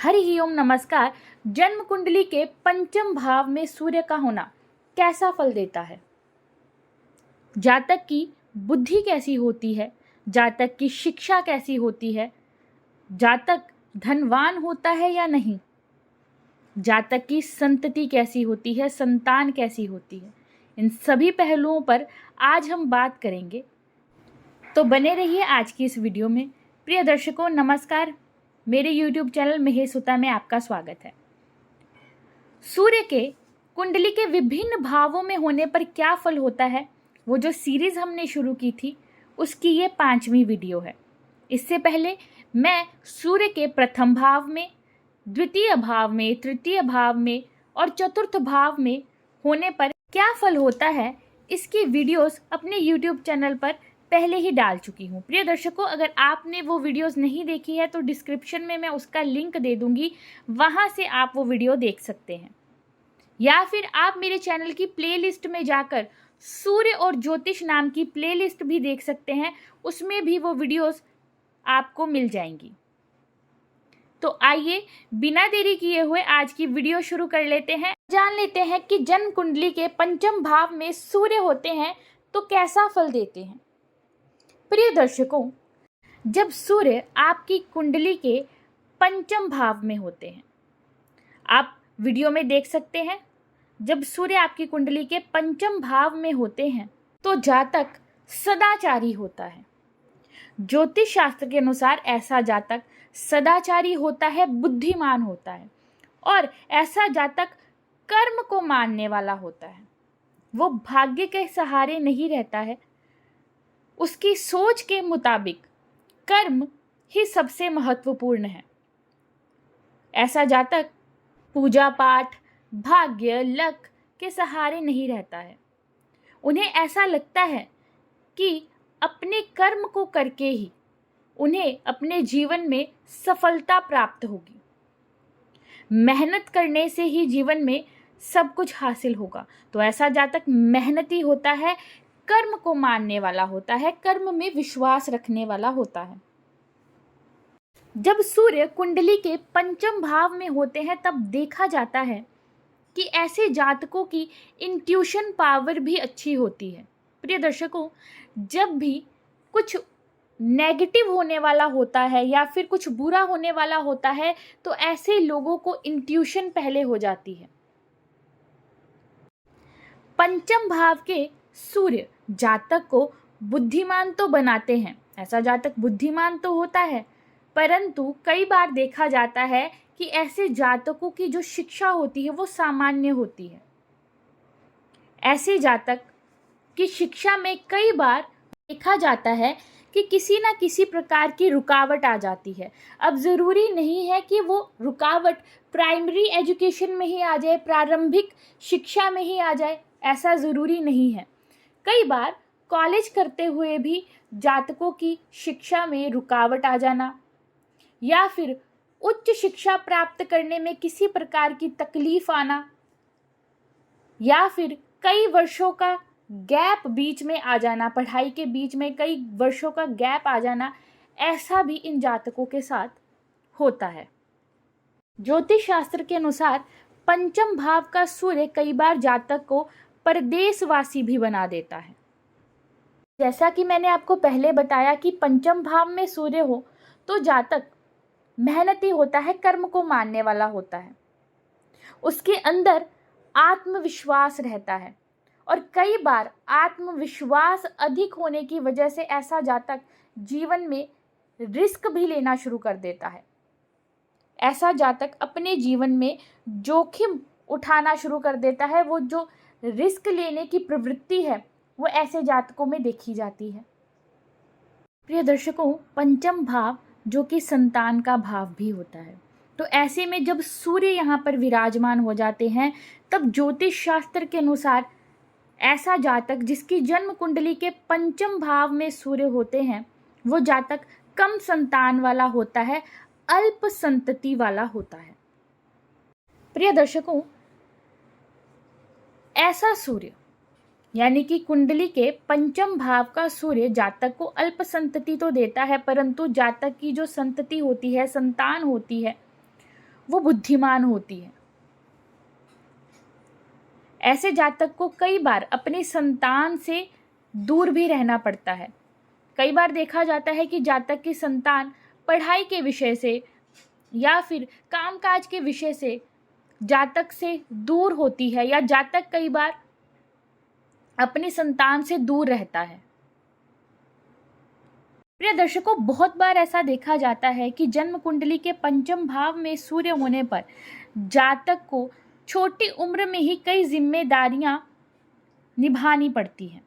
हरि ओम नमस्कार। जन्म कुंडली के पंचम भाव में सूर्य का होना कैसा फल देता है? जातक की बुद्धि कैसी होती है, जातक की शिक्षा कैसी होती है, जातक धनवान होता है या नहीं, जातक की संतति कैसी होती है, संतान कैसी होती है, इन सभी पहलुओं पर आज हम बात करेंगे। तो बने रहिए आज की इस वीडियो में। प्रिय दर्शकों नमस्कार, मेरे YouTube चैनल महेश सुता में आपका स्वागत है। सूर्य के कुंडली के विभिन्न भावों में होने पर क्या फल होता है, वो जो सीरीज हमने शुरू की थी उसकी ये 5वीं वीडियो है। इससे पहले मैं सूर्य के प्रथम भाव में, द्वितीय भाव में, तृतीय भाव में और चतुर्थ भाव में होने पर क्या फल होता है इसकी वीडियोस अपने YouTube चैनल पर पहले ही डाल चुकी हूँ। प्रिय दर्शकों, अगर आपने वो वीडियोस नहीं देखी है तो डिस्क्रिप्शन में मैं उसका लिंक दे दूँगी, वहाँ से आप वो वीडियो देख सकते हैं। या फिर आप मेरे चैनल की प्लेलिस्ट में जाकर सूर्य और ज्योतिष नाम की प्लेलिस्ट भी देख सकते हैं, उसमें भी वो वीडियोस आपको मिल जाएंगी। तो आइए बिना देरी किए हुए आज की वीडियो शुरू कर लेते हैं। जान लेते हैं कि जन्म कुंडली के पंचम भाव में सूर्य होते हैं तो कैसा फल देते हैं। प्रिय दर्शकों, जब सूर्य आपकी कुंडली के पंचम भाव में होते हैं, आप वीडियो में देख सकते हैं, जब सूर्य आपकी कुंडली के पंचम भाव में होते हैं तो जातक सदाचारी होता है। ज्योतिष शास्त्र के अनुसार ऐसा जातक सदाचारी होता है, बुद्धिमान होता है और ऐसा जातक कर्म को मानने वाला होता है। वो भाग्य के सहारे नहीं रहता है, उसकी सोच के मुताबिक कर्म ही सबसे महत्वपूर्ण है। ऐसा जातक पूजा पाठ, भाग्य, लक के सहारे नहीं रहता है। उन्हें ऐसा लगता है कि अपने कर्म को करके ही उन्हें अपने जीवन में सफलता प्राप्त होगी। मेहनत करने से ही जीवन में सब कुछ हासिल होगा। तो ऐसा जातक मेहनती होता है, कर्म को मानने वाला होता है, कर्म में विश्वास रखने वाला होता है। जब सूर्य कुंडली के पंचम भाव में होते हैं तब देखा जाता है कि ऐसे जातकों की इंट्यूशन पावर भी अच्छी होती है। प्रिय दर्शकों, जब भी कुछ नेगेटिव होने वाला होता है या फिर कुछ बुरा होने वाला होता है तो ऐसे लोगों को इंट्यूशन पहले हो जाती है। पंचम भाव के सूर्य जातक को बुद्धिमान तो बनाते हैं, ऐसा जातक बुद्धिमान तो होता है, परंतु कई बार देखा जाता है कि ऐसे जातकों की जो शिक्षा होती है वो सामान्य होती है। ऐसे जातक की शिक्षा में कई बार देखा जाता है कि किसी न किसी प्रकार की रुकावट आ जाती है। अब ज़रूरी नहीं है कि वो रुकावट प्राइमरी एजुकेशन में ही आ जाए, प्रारंभिक शिक्षा में ही आ जाए, ऐसा ज़रूरी नहीं है। कई बार कॉलेज करते हुए भी जातकों की शिक्षा में रुकावट आ जाना या फिर उच्च शिक्षा प्राप्त करने में किसी प्रकार की तकलीफ आना या फिर कई वर्षों का गैप बीच में आ जाना, पढ़ाई के बीच में कई वर्षों का गैप आ जाना, ऐसा भी इन जातकों के साथ होता है। ज्योतिष शास्त्र के अनुसार पंचम भाव का सूर्य कई बार जातक को परदेशवासी भी बना देता है। जैसा कि मैंने आपको पहले बताया कि पंचम भाव में सूर्य हो तो जातक मेहनती होता है, कर्म को मानने वाला होता है, उसके अंदर आत्मविश्वास रहता है और कई बार आत्मविश्वास अधिक होने की वजह से ऐसा जातक जीवन में रिस्क भी लेना शुरू कर देता है। ऐसा जातक अपने जीवन में जोखिम उठाना शुरू कर देता है। वो जो रिस्क लेने की प्रवृत्ति है वो ऐसे जातकों में देखी जाती है। प्रिय दर्शकों, पंचम भाव जो कि संतान का भाव भी होता है, तो ऐसे में जब सूर्य यहाँ पर विराजमान हो जाते हैं तब ज्योतिष शास्त्र के अनुसार ऐसा जातक जिसकी जन्म कुंडली के पंचम भाव में सूर्य होते हैं वो जातक कम संतान वाला होता है, अल्प संतति वाला होता है। प्रिय दर्शकों, ऐसा सूर्य यानी कि कुंडली के पंचम भाव का सूर्य जातक को अल्प संतति तो देता है, परंतु जातक की जो संतति होती है, संतान होती है, वो बुद्धिमान होती है। ऐसे जातक को कई बार अपनी संतान से दूर भी रहना पड़ता है। कई बार देखा जाता है कि जातक की संतान पढ़ाई के विषय से या फिर कामकाज के विषय से जातक से दूर होती है, या जातक कई बार अपनी संतान से दूर रहता है। प्रिय दर्शकों, बहुत बार ऐसा देखा जाता है कि जन्म कुंडली के पंचम भाव में सूर्य होने पर जातक को छोटी उम्र में ही कई जिम्मेदारियां निभानी पड़ती हैं।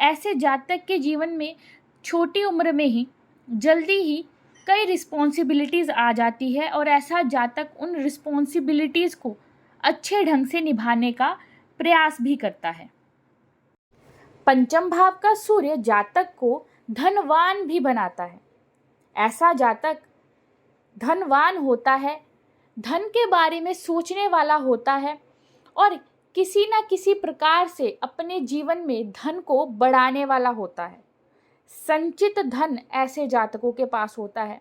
ऐसे जातक के जीवन में छोटी उम्र में ही जल्दी ही कई रिस्पॉन्सिबिलिटीज़ आ जाती है, और ऐसा जातक उन रिस्पॉन्सिबिलिटीज़ को अच्छे ढंग से निभाने का प्रयास भी करता है। पंचम भाव का सूर्य जातक को धनवान भी बनाता है। ऐसा जातक धनवान होता है, धन के बारे में सोचने वाला होता है, और किसी न किसी प्रकार से अपने जीवन में धन को बढ़ाने वाला होता है। संचित धन ऐसे जातकों के पास होता है।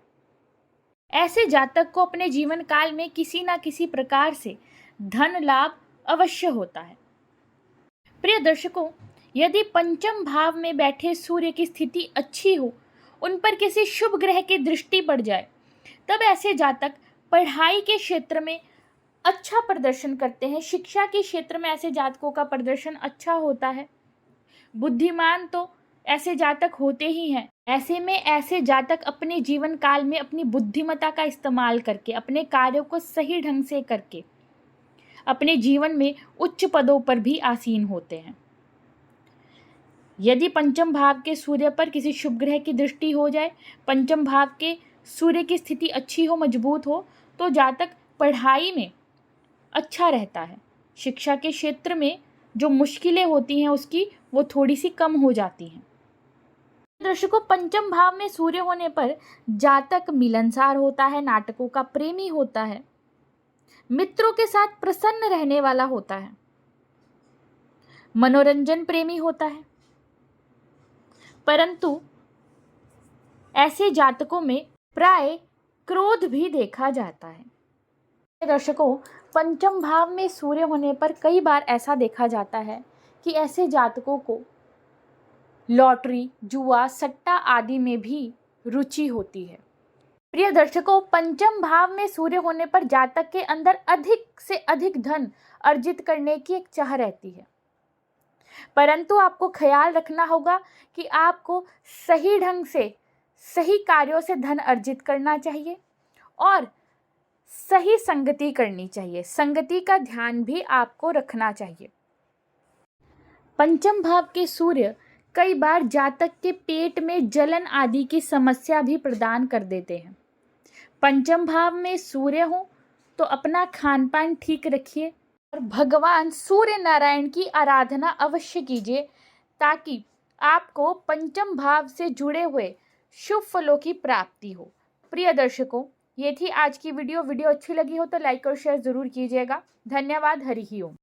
ऐसे जातक को अपने जीवन काल में किसी न किसी प्रकार से धन लाभ अवश्य होता है। प्रिय दर्शकों, यदि पंचम भाव में बैठे सूर्य की स्थिति अच्छी हो, उन पर किसी शुभ ग्रह की दृष्टि पड़ जाए, तब ऐसे जातक पढ़ाई के क्षेत्र में अच्छा प्रदर्शन करते हैं। शिक्षा के क्षेत्र में ऐसे जातकों का प्रदर्शन अच्छा होता है। बुद्धिमान तो ऐसे जातक होते ही हैं। ऐसे में ऐसे जातक अपने जीवन काल में अपनी बुद्धिमत्ता का इस्तेमाल करके, अपने कार्यों को सही ढंग से करके अपने जीवन में उच्च पदों पर भी आसीन होते हैं। यदि पंचम भाव के सूर्य पर किसी शुभ ग्रह की दृष्टि हो जाए, पंचम भाव के सूर्य की स्थिति अच्छी हो, मजबूत हो, तो जातक पढ़ाई में अच्छा रहता है। शिक्षा के क्षेत्र में जो मुश्किलें होती हैं उसकी वो थोड़ी सी कम हो जाती हैं। दर्शकों, पंचम भाव में सूर्य होने पर जातक मिलनसार होता है, नाटकों का प्रेमी होता है, मित्रों के साथ प्रसन्न रहने वाला होता है, मनोरंजन प्रेमी होता है। परंतु ऐसे जातकों में प्राय क्रोध भी देखा जाता है। दर्शकों, पंचम भाव में सूर्य होने पर कई बार ऐसा देखा जाता है कि ऐसे जातकों को लॉटरी, जुआ, सट्टा आदि में भी रुचि होती है। प्रिय दर्शकों, पंचम भाव में सूर्य होने पर जातक के अंदर अधिक से अधिक धन अर्जित करने की एक चाह रहती है, परंतु आपको ख्याल रखना होगा कि आपको सही ढंग से सही कार्यों से धन अर्जित करना चाहिए और सही संगति करनी चाहिए। संगति का ध्यान भी आपको रखना चाहिए। पंचम भाव के सूर्य कई बार जातक के पेट में जलन आदि की समस्या भी प्रदान कर देते हैं। पंचम भाव में सूर्य हो तो अपना खान पान ठीक रखिए और भगवान सूर्य नारायण की आराधना अवश्य कीजिए, ताकि आपको पंचम भाव से जुड़े हुए शुभ फलों की प्राप्ति हो। प्रिय दर्शकों, ये थी आज की वीडियो अच्छी लगी हो तो लाइक और शेयर ज़रूर कीजिएगा। धन्यवाद। हरि ही ओम।